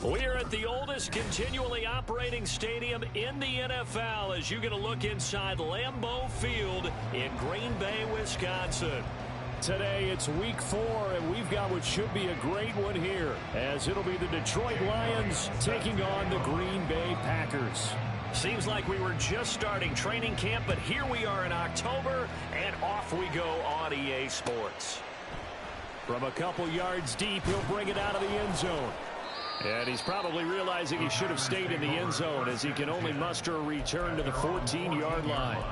We're at the oldest continually operating stadium in the NFL as you get a look inside Lambeau Field in Green Bay, Wisconsin. Today it's week 4, and we've got what should be a great one here, as it'll be the Detroit Lions taking on the Green Bay Packers. Seems like we were just starting training camp, but here we are in October, and off we go on EA Sports. From a couple yards deep, he'll bring it out of the end zone. And he's probably realizing he should have stayed in the end zone, as he can only muster a return to the 14-yard line.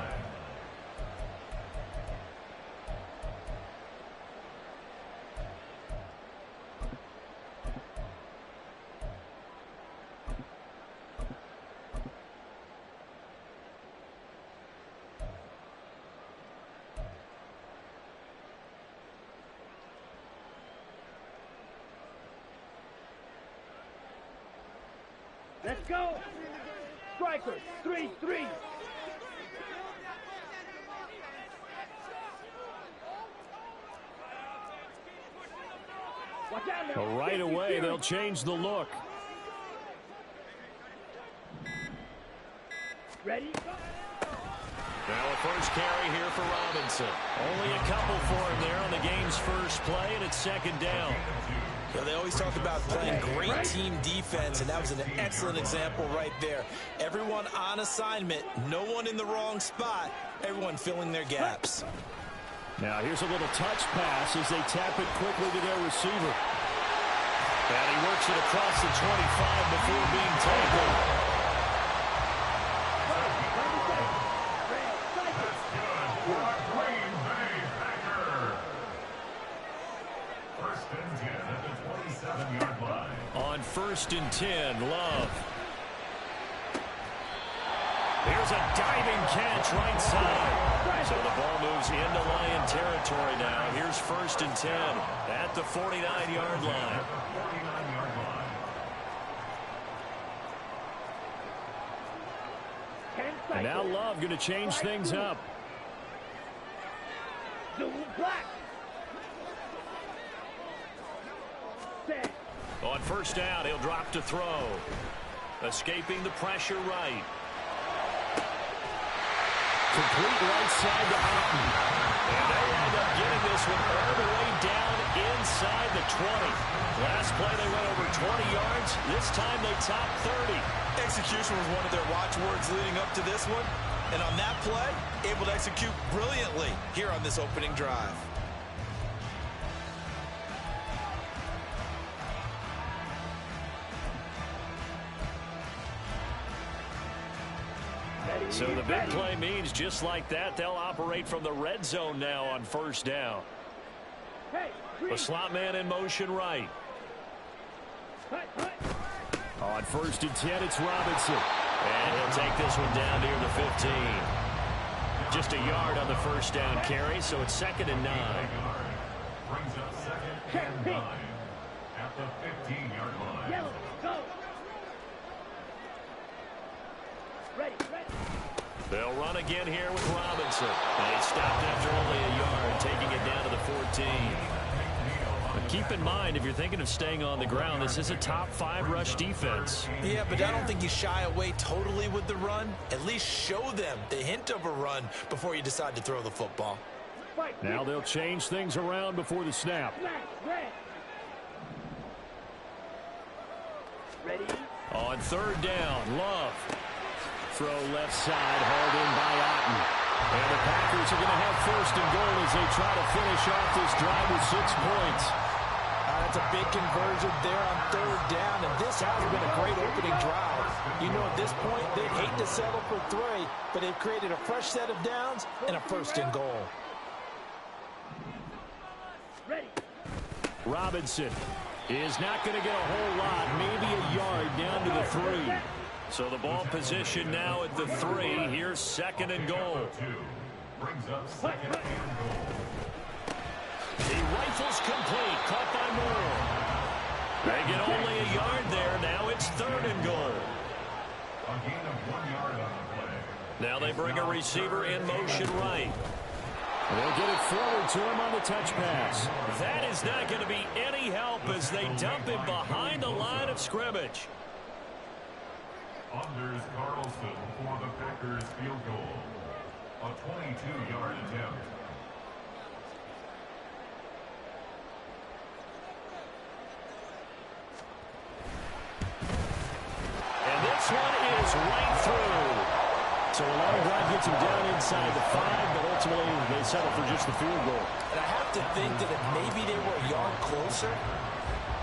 Let's go! Strikers, 3-3. Watch out now. Right away, they'll change the look. Ready? Now a first carry here for Robinson. Only a couple for him there on the game's first play, and it's second down. You know, they always talk about playing great team defense, and that was an excellent example right there. Everyone on assignment, no one in the wrong spot, everyone filling their gaps. Now here's a little touch pass as they tap it quickly to their receiver. And he works it across the 25 before being tackled. On 1st and 10, Love. Here's a diving catch right side. So the ball moves into Lion territory now. Here's 1st and 10 at the 49-yard line. And now Love going to change things up. On 1st down, he'll drop to throw. Escaping the pressure right. Complete right side to Houghton. And they end up getting this one all the way down inside the 20. Last play they went over 20 yards. This time they topped 30. Execution was one of their watchwords leading up to this one. And on that play, able to execute brilliantly here on this opening drive. So the big play means just like that, they'll operate from the red zone now on 1st down. The slot man in motion right. On 1st and 10, it's Robinson. And he'll take this one down near the 15. Just a yard on the 1st down carry, so it's 2nd and 9. Brings up 2nd and 9 at the 15-yard line. Yellow, go! Ready. They'll run again here with Robinson. And he stopped after only a yard, taking it down to the 14. But keep in mind, if you're thinking of staying on the ground, this is a top 5 rush defense. Yeah, but I don't think you shy away totally with the run. At least show them the hint of a run before you decide to throw the football. Now they'll change things around before the snap. Ready? On 3rd down, Love. Throw left side, hauled in by Otten. And the Packers are going to have 1st and goal as they try to finish off this drive with 6 points. That's a big conversion there on 3rd down, and this has been a great opening drive. You know, at this point, they'd hate to settle for 3, but they've created a fresh set of downs and a 1st and goal. Ready. Robinson is not going to get a whole lot, maybe a yard down to the 3. So the ball position now at the 3. Here's 2nd and goal. Brings up 2nd and goal. He rifles complete, caught by Moore. They get only a yard there. Now it's 3rd and goal. A gain of 1 yard on the play. Now they bring a receiver in motion right. And they'll get it forward to him on the touch pass. That is not going to be any help as they dump him behind the line of scrimmage. Anders Carlson for the Packers field goal. A 22-yard attempt. And this one is right through. So a long drive gets him down inside the 5, but ultimately they settle for just the field goal. And I have to think that if maybe they were a yard closer,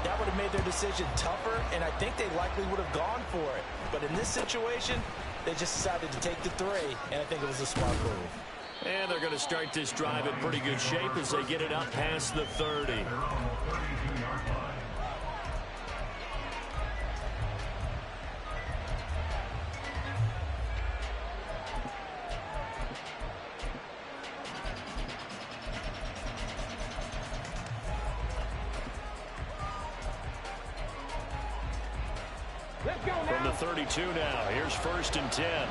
that would have made their decision tougher, and I think they likely would have gone for it. But in this situation, they just decided to take the 3, and I think it was a smart move. And they're going to start this drive in pretty good shape as they get it up past the 30. They're on the 32-yard line. Let's go From now. the 32 now, here's 1st and 10.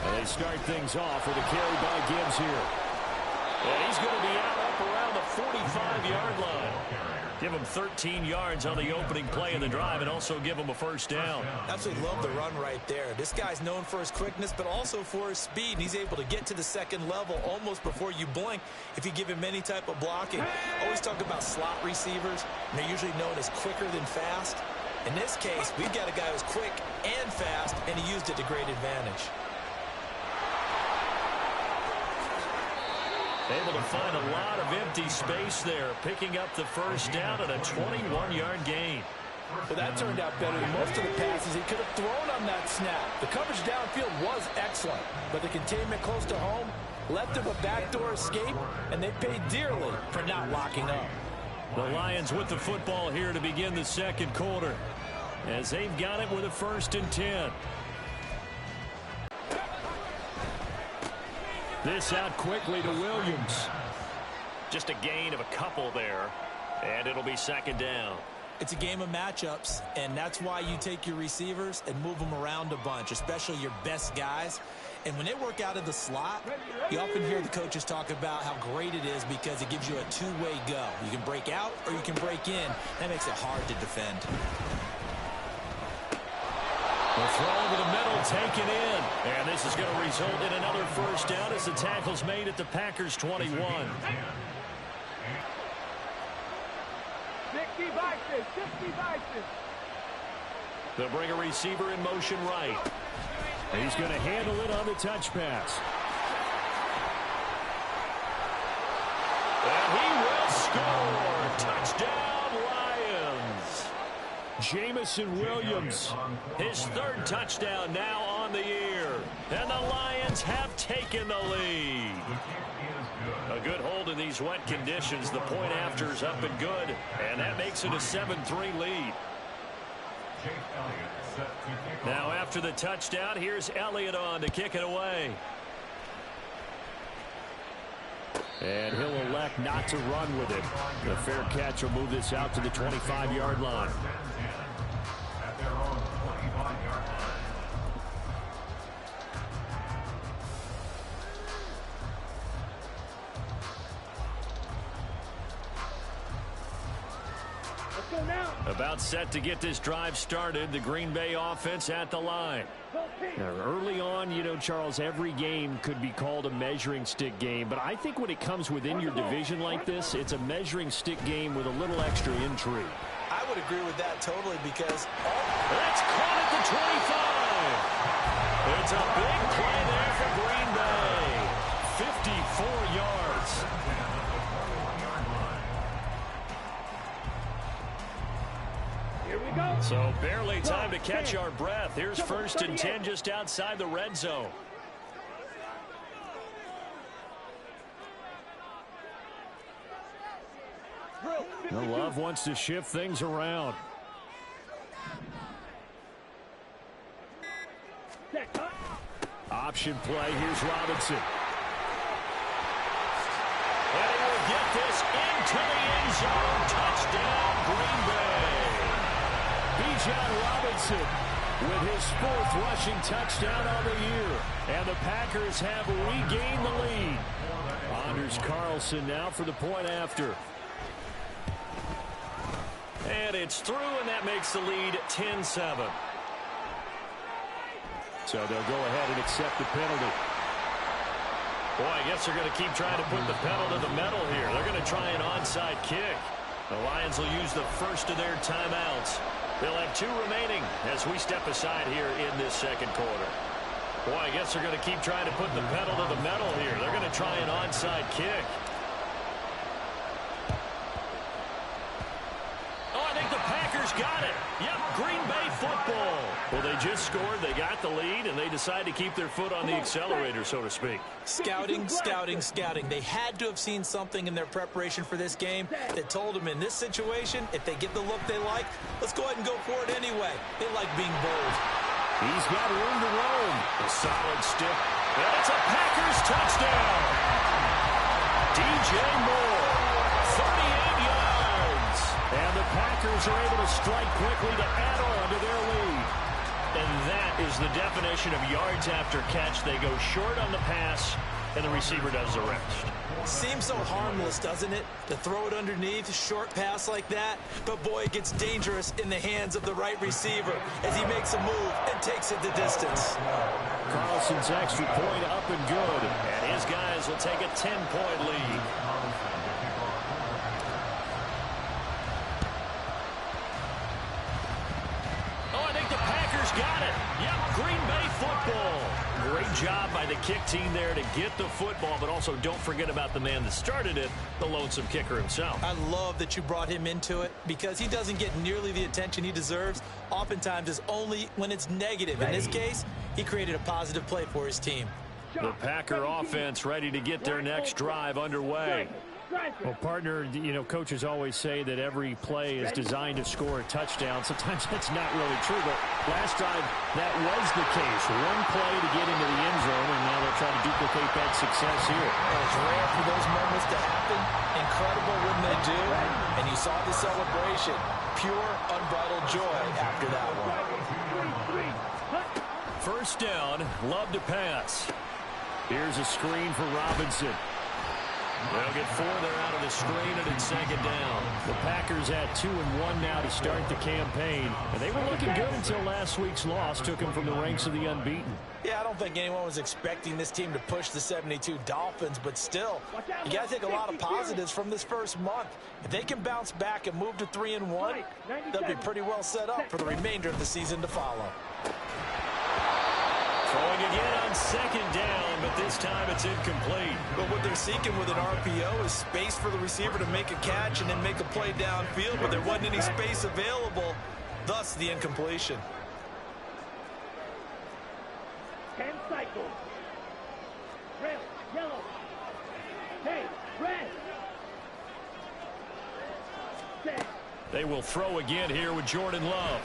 And they start things off with a carry by Gibbs here. And he's going to be out up around the 45-yard line. Give him 13 yards on the opening play of the drive and also give him a 1st down. Absolutely love the run right there. This guy's known for his quickness, but also for his speed. And he's able to get to the 2nd level almost before you blink if you give him any type of blocking. Always talk about slot receivers, and they're usually known as quicker than fast. In this case, we've got a guy who's quick and fast, and he used it to great advantage. Able to find a lot of empty space there, picking up the 1st down and a 21-yard gain. Well, that turned out better than most of the passes he could have thrown on that snap. The coverage downfield was excellent, but the containment close to home left him a backdoor escape, and they paid dearly for not locking up. The Lions with the football here to begin the 2nd quarter, as they've got it with a 1st and 10. This out quickly to Williams. Just a gain of a couple there, and it'll be 2nd down. It's a game of matchups, and that's why you take your receivers and move them around a bunch, especially your best guys. And when they work out of the slot, you often hear the coaches talk about how great it is because it gives you a two-way go. You can break out or you can break in. That makes it hard to defend. The throw over the middle taken in. And this is going to result in another 1st down as the tackle's made at the Packers' 21. 60 vices, 60 vices. They'll bring a receiver in motion right. And he's going to handle it on the touch pass. And he will score. Touchdown, Lions. Jamison Williams. His 3rd touchdown now on the year. And the Lions have taken the lead. A good hold in these wet conditions. The point after is up and good. And that makes it a 7-3 lead. Now after the touchdown, here's Elliott on to kick it away. And he'll elect not to run with it. The fair catch will move this out to the 25-yard line. At their own 25-yard line. Let's go now. About set to get this drive started. The Green Bay offense at the line. Now, early on, you know, Charles, every game could be called a measuring stick game. But I think when it comes within your division like this, it's a measuring stick game with a little extra intrigue. I would agree with that totally because That's caught at the 25. It's a big play there for Green Bay. 54 yards. Here we go. So barely time to catch our breath. Here's 1st and 10 just outside the red zone. Now Love wants to shift things around. Option play. Here's Robinson. And he will get this into the end zone. Touchdown, Green Bay. Bijan Robinson with his 4th rushing touchdown on the year. And the Packers have regained the lead. Anders Carlson now for the point after. And it's through, and that makes the lead 10-7. So they'll go ahead and accept the penalty. Boy, I guess they're going to keep trying to put the pedal to the metal here. They're going to try an onside kick. The Lions will use the first of their timeouts. They'll have 2 remaining as we step aside here in this second quarter. Boy, I guess they're going to keep trying to put the pedal to the metal here. They're going to try an onside kick. Oh, I think the Packers got it. Yep, Green Bay football. Well, they just scored, they got the lead, and they decide to keep their foot on the accelerator, so to speak. Scouting, scouting, scouting. They had to have seen something in their preparation for this game that told them in this situation, if they get the look they like, let's go ahead and go for it anyway. They like being bold. He's got room to roam. A solid stick. And it's a Packers touchdown. DJ Moore, 38 yards. And the Packers are able to strike quickly to add on to their lead. And that is the definition of yards after catch. They go short on the pass, and the receiver does the rest. Seems so harmless, doesn't it? To throw it underneath, short pass like that. But boy, it gets dangerous in the hands of the right receiver as he makes a move and takes it the distance. Carlson's extra point up and good. And his guys will take a 10-point lead. Got it. Yep, Green Bay football. Great job by the kick team there to get the football, but also don't forget about the man that started it, the lonesome kicker himself. I love that you brought him into it because he doesn't get nearly the attention he deserves. Oftentimes it's only when it's negative. In this case, he created a positive play for his team. The Packer offense ready to get their next drive underway. Well, partner, you know, coaches always say that every play is designed to score a touchdown. Sometimes that's not really true, but last drive, that was the case. One play to get into the end zone, and now they'll try to duplicate that success here. It's rare for those moments to happen. Incredible when they do. And you saw the celebration. Pure, unbridled joy after that one. First down, Love to pass. Here's a screen for Robinson. They'll get 4 there out of the screen, and it's second down. The Packers at 2-1 now to start the campaign. And they were looking good until last week's loss took them from the ranks of the unbeaten. Yeah, I don't think anyone was expecting this team to push the 72 Dolphins, but still, you got to take a lot of positives from this first month. If they can bounce back and move to 3-1, they'll be pretty well set up for the remainder of the season to follow. Throwing again on second down, but this time it's incomplete. But what they're seeking with an RPO is space for the receiver to make a catch and then make a play downfield, but there wasn't any space available, thus the incompletion. 10 cycles. Red, yellow. Hey, red. Set. They will throw again here with Jordan Love.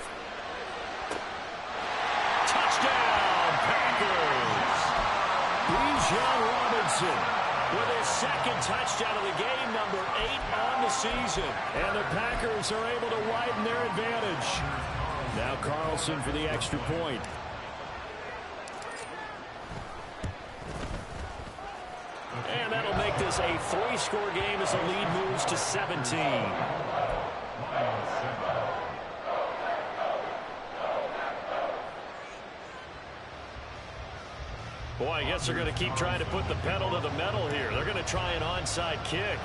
Touchdown, Packers! Bijan Robinson with his second touchdown of the game, number 8 on the season. And the Packers are able to widen their advantage. Now Carlson for the extra point. And that'll make this a 3-score game as the lead moves to 17. Boy, I guess they're going to keep trying to put the pedal to the metal here. They're going to try an onside kick.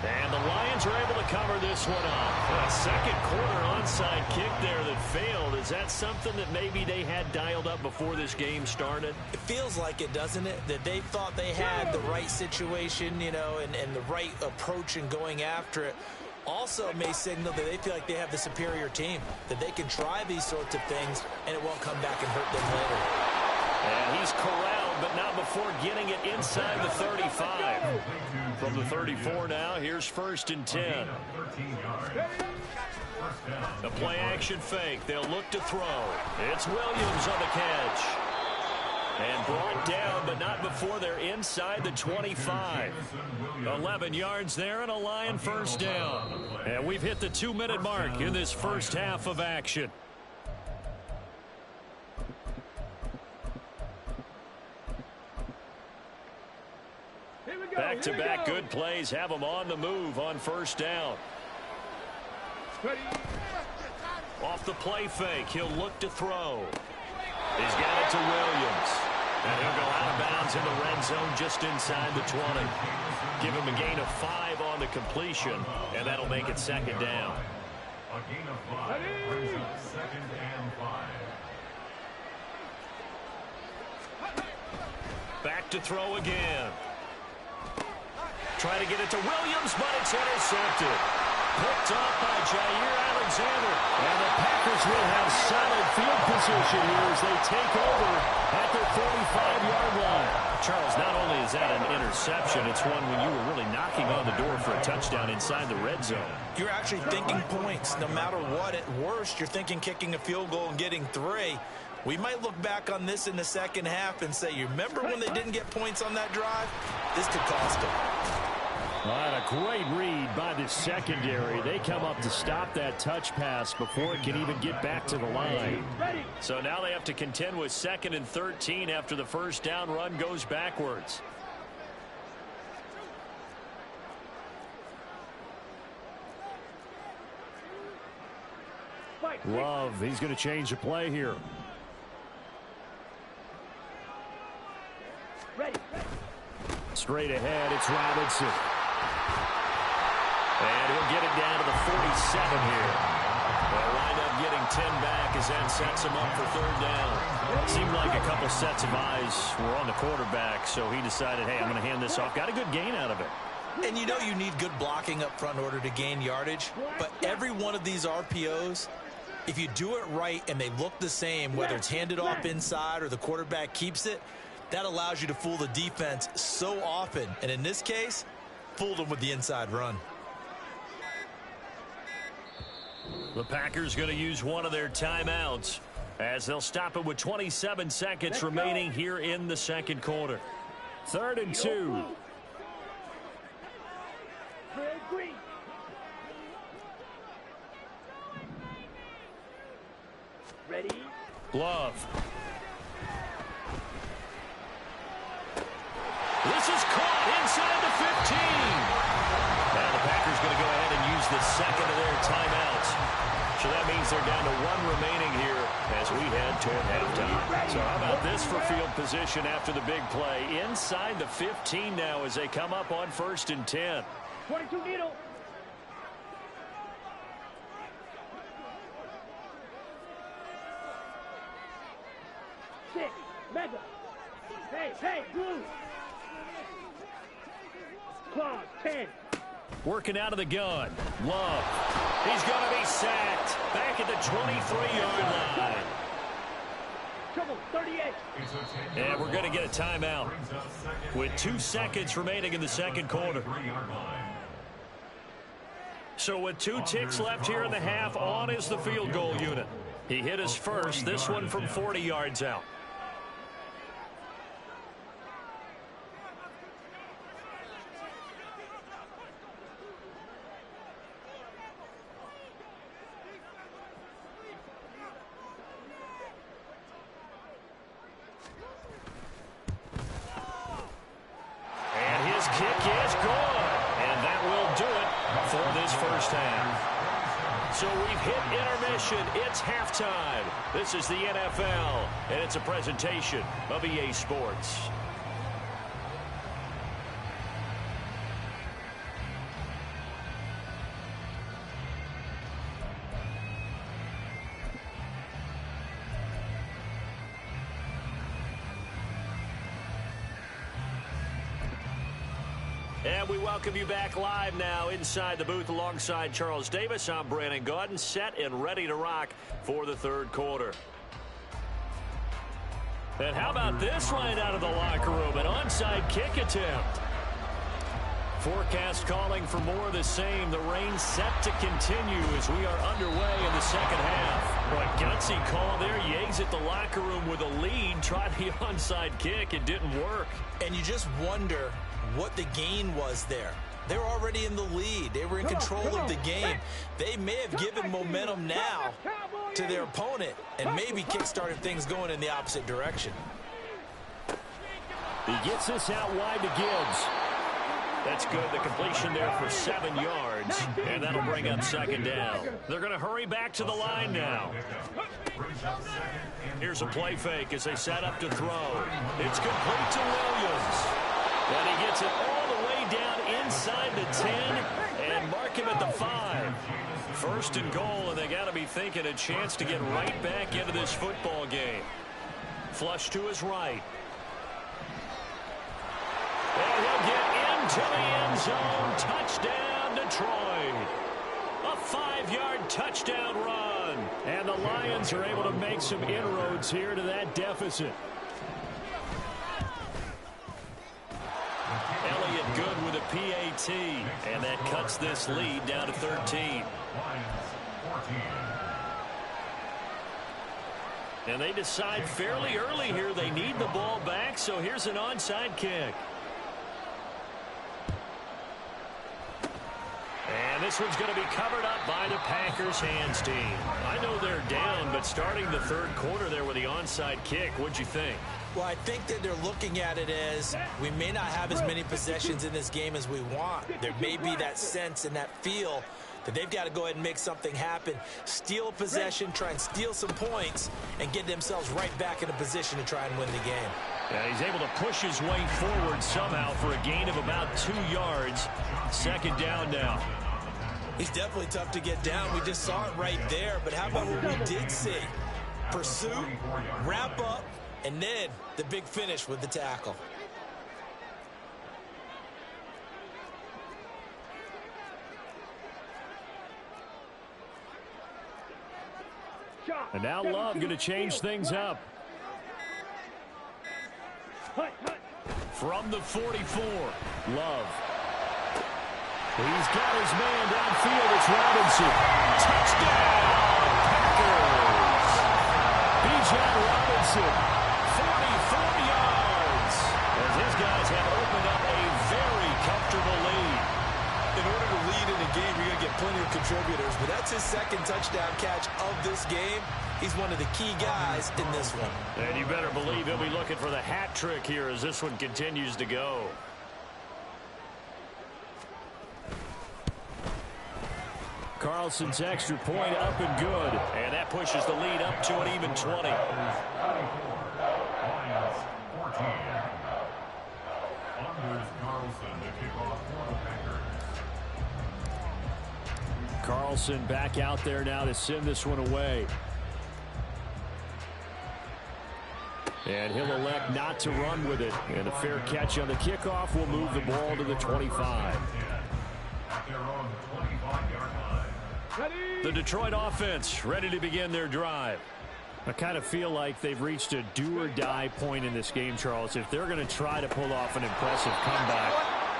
And the Lions are able to cover this one up. A second quarter onside kick there that failed. Is that something that maybe they had dialed up before this game started? It feels like it, doesn't it? That they thought they had the right situation, you know, and the right approach in going after it. Also may signal that they feel like they have the superior team, that they can try these sorts of things, and it won't come back and hurt them later. And he's corralled, but not before getting it inside the 35. From the 34 now, here's 1st and 10. A play-action fake. They'll look to throw. It's Williams on the catch. And brought down, but not before they're inside the 25. 11 yards there and a Lion first down. And we've hit the 2-minute mark in this first half of action. Back-to-back good plays have them on the move on first down. Off the play fake, he'll look to throw. He's got it to Williams. And he'll go out of bounds in the red zone just inside the 20. Give him a gain of 5 on the completion, and that'll make it second down. A gain of 5 brings up 2nd and 5. Back to throw again. Try to get it to Williams, but it's intercepted. Picked off by Jair Alexander. And the Packers will have solid field position here as they take over at their 45-yard line. Charles, not only is that an interception, it's one when you were really knocking on the door for a touchdown inside the red zone. You're actually thinking points. No matter what, at worst, you're thinking kicking a field goal and getting 3. We might look back on this in the second half and say, you remember when they didn't get points on that drive? This could cost them. All right, a great read by the secondary. They come up to stop that touch pass before it can even get back to the line. So now they have to contend with 2nd and 13 after the first down run goes backwards. Love, he's going to change the play here. Straight ahead, it's Robinson. And he'll get it down to the 47 here. They'll wind up getting 10 back as that sets him up for 3rd down. It seemed like a couple sets of eyes were on the quarterback, so he decided, hey, I'm going to hand this off. Got a good gain out of it. And you know you need good blocking up front in order to gain yardage, but every one of these RPOs, if you do it right and they look the same, whether it's handed off inside or the quarterback keeps it, that allows you to fool the defense so often. And in this case, fooled them with the inside run. The Packers going to use one of their timeouts as they'll stop it with 27 seconds remaining here in the second quarter. 3rd and 2. Ready? Glove. This is caught inside the 15. Now the Packers going to go ahead and use the second of their timeouts. So that means they're down to 1 remaining here as we head toward halftime. So how about this for field position after the big play? Inside the 15 now as they come up on 1st and 10. 22 needle. Mega. Hey, blue. Claw, 10. Working out of the gun. Love. He's going to be sacked. Back at the 23-yard line. Trouble, 38. And we're going to get a timeout with 2 seconds remaining in the second quarter. So with 2 ticks left here in the half, on is the field goal unit. He hit his first, this one from 40 yards out. Kick is good, and that will do it for this first half. So we've hit intermission. It's halftime. This is the NFL, and it's a presentation of EA Sports. And we welcome you back live now inside the booth alongside Charles Davis. I'm Brandon Gaudin, set and ready to rock for the third quarter. And how about this right out of the locker room? An onside kick attempt. Forecast calling for more of the same. The rain set to continue as we are underway in the second half. But gutsy call there. Yay exit the locker room with a lead, tried the onside kick. It didn't work. And you just wonder what the gain was there. They were already in the lead. They were in control of the game. They may have given momentum now to their opponent and maybe kick-started things going in the opposite direction. He gets this out wide to Gibbs. That's good. The completion there for 7 yards, and that'll bring up second down. They're going to hurry back to the line now. Here's a play fake as they set up to throw. It's complete to Williams. And he gets it all the way down inside the 10 and mark him at the 5. First and goal, and they got to be thinking a chance to get right back into this football game. Flush to his right. And he'll get into the end zone. Touchdown, Detroit. A 5-yard touchdown run. And the Lions are able to make some inroads here to that deficit. Elliott good with a PAT. And that cuts this lead down to 13. And they decide fairly early here they need the ball back, so here's an onside kick. And this one's going to be covered up by the Packers hands team. I know they're down, but starting the third quarter there with the onside kick, what'd you think? Well, I think that they're looking at it as we may not have as many possessions in this game as we want. There may be that sense and that feel that they've got to go ahead and make something happen, steal a possession, try and steal some points, and get themselves right back in a position to try and win the game. Yeah, he's able to push his way forward somehow for a gain of about 2 yards. Second down now. He's definitely tough to get down. We just saw it right there. But how about what we did see? Pursuit, wrap up, and then the big finish with the tackle. And now Love going to change things up. From the 44, Love. He's got his man downfield. It's Robinson. Touchdown, Packers. Bijan Robinson, 44 yards. As his guys have opened up a very comfortable lead. In order to lead in a game, you're going to get plenty of contributors, but that's his second touchdown catch of this game. He's one of the key guys in this one. And you better believe he'll be looking for the hat trick here as this one continues to go. Carlson's extra point up and good. And that pushes the lead up to an even 20. Carlson back out there now to send this one away. And he'll elect not to run with it. And a fair catch on the kickoff will move the ball to the 25. The Detroit offense ready to begin their drive. I kind of feel like they've reached a do-or-die point in this game, Charles. If they're going to try to pull off an impressive comeback,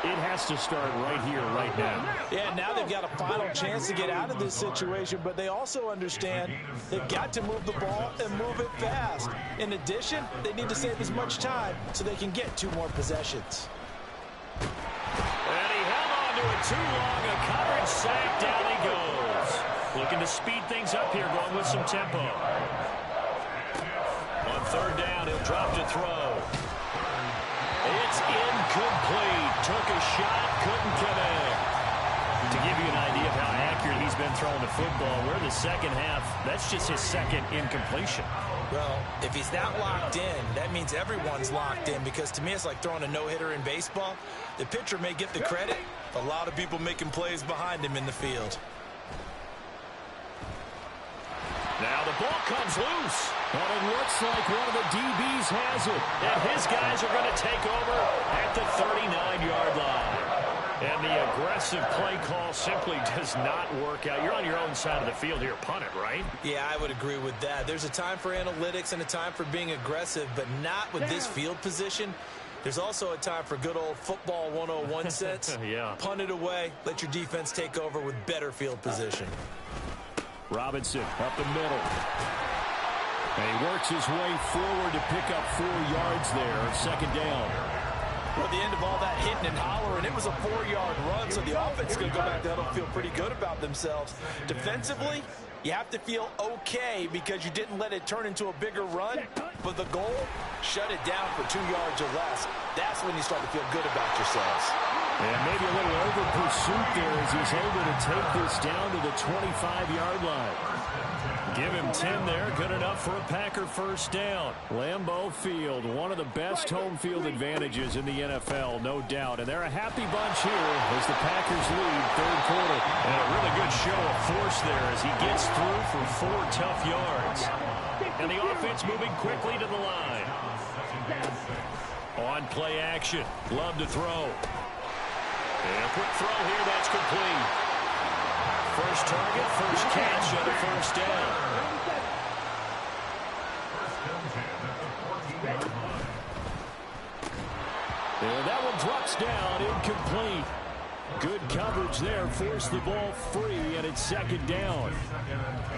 it has to start right here, right now. Yeah, now they've got a final chance to get out of this situation, but they also understand they've got to move the ball and move it fast. In addition, they need to save as much time so they can get 2 more possessions. And he held on to it too long. A coverage sack. Down he goes. Looking to speed things up here, going with some tempo. On third down, he'll drop to throw. It's incomplete. Took a shot, couldn't connect. To give you an idea of how accurate he's been throwing the football, we're in the second half. That's just his second incompletion. Well, if he's not locked in, that means everyone's locked in, because to me it's like throwing a no-hitter in baseball. The pitcher may get the credit, a lot of people making plays behind him in the field. Now the ball comes loose. And it looks like one of the DBs has it. And his guys are going to take over at the 39-yard line. And the aggressive play call simply does not work out. You're on your own side of the field here. Punt it, right? Yeah, I would agree with that. There's a time for analytics and a time for being aggressive, but not with this field position. There's also a time for good old football 101 sense. Yeah. Punt it away. Let your defense take over with better field position. Robinson up the middle. And he works his way forward to pick up 4 yards there on second down. Well, at the end of all that hitting and hollering, it was a 4-yard run, so the offense is going to go back there and feel pretty good about themselves. Defensively, you have to feel okay because you didn't let it turn into a bigger run, but the goal, shut it down for 2 yards or less. That's when you start to feel good about yourselves. And maybe a little over pursuit there as he's able to take this down to the 25-yard line. Give him 10 there, good enough for a Packer first down. Lambeau Field, one of the best home field advantages in the NFL, no doubt. And they're a happy bunch here as the Packers lead third quarter. And a really good show of force there as he gets through for 4 tough yards. And the offense moving quickly to the line. On play action, Love to throw. And a quick throw here, that's complete. First target, first catch, and a first down. And that one drops down, incomplete. Good coverage there, forced the ball free, and it's second down.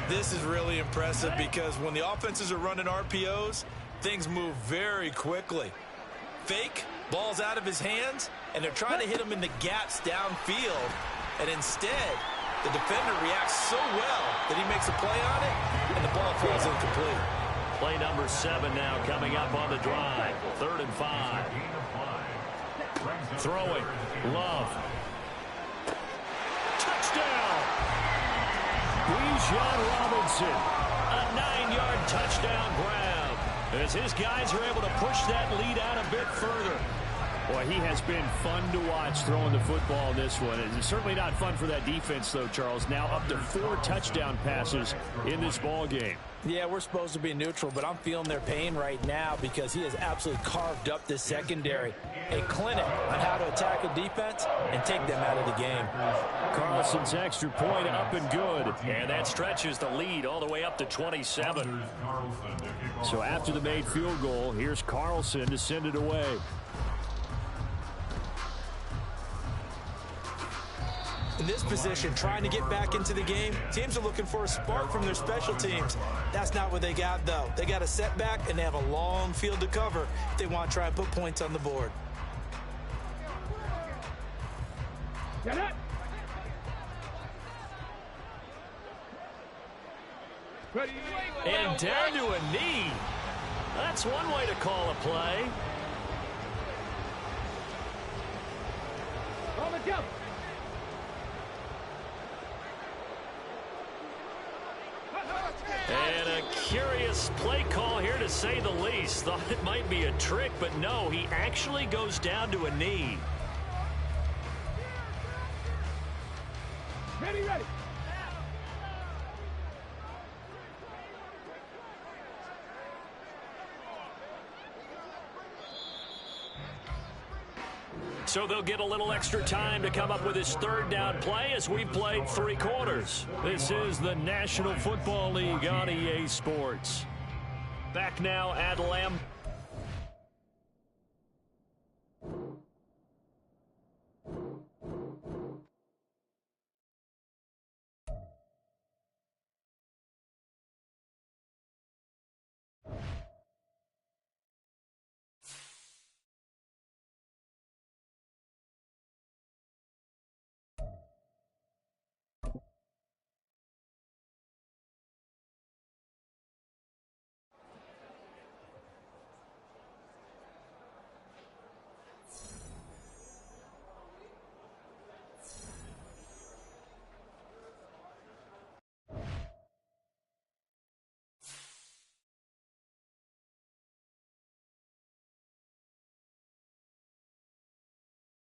This is really impressive because when the offenses are running RPOs, things move very quickly. Fake, ball's out of his hands, and they're trying to hit him in the gaps downfield. And instead, the defender reacts so well that he makes a play on it, and the ball falls incomplete. Play number 7 now coming up on the drive. 3rd and 5. Throwing. Love. Touchdown! Bijan Robinson. A 9-yard touchdown grab. As his guys are able to push that lead out a bit further. Boy, he has been fun to watch throwing the football in this one. It's certainly not fun for that defense, though, Charles. Now up to 4 touchdown passes in this ball game. Yeah, we're supposed to be neutral, but I'm feeling their pain right now because he has absolutely carved up this secondary. A clinic on how to attack a defense and take them out of the game. Carlson's extra point up and good. And that stretches the lead all the way up to 27. So after the made field goal, here's Carlson to send it away. In this position, trying to get back into the game, teams are looking for a spark from their special teams. That's not what they got, though. They got a setback, and they have a long field to cover if they want to try and put points on the board. Get it. Ready. And down to a knee. That's one way to call a play. On the jump. And a curious play call here, to say the least. Thought it might be a trick, but no, he actually goes down to a knee. Ready, ready. So they'll get a little extra time to come up with his 3rd down play as we've played 3 quarters. This is the National Football League on EA Sports. Back now at Lambeau.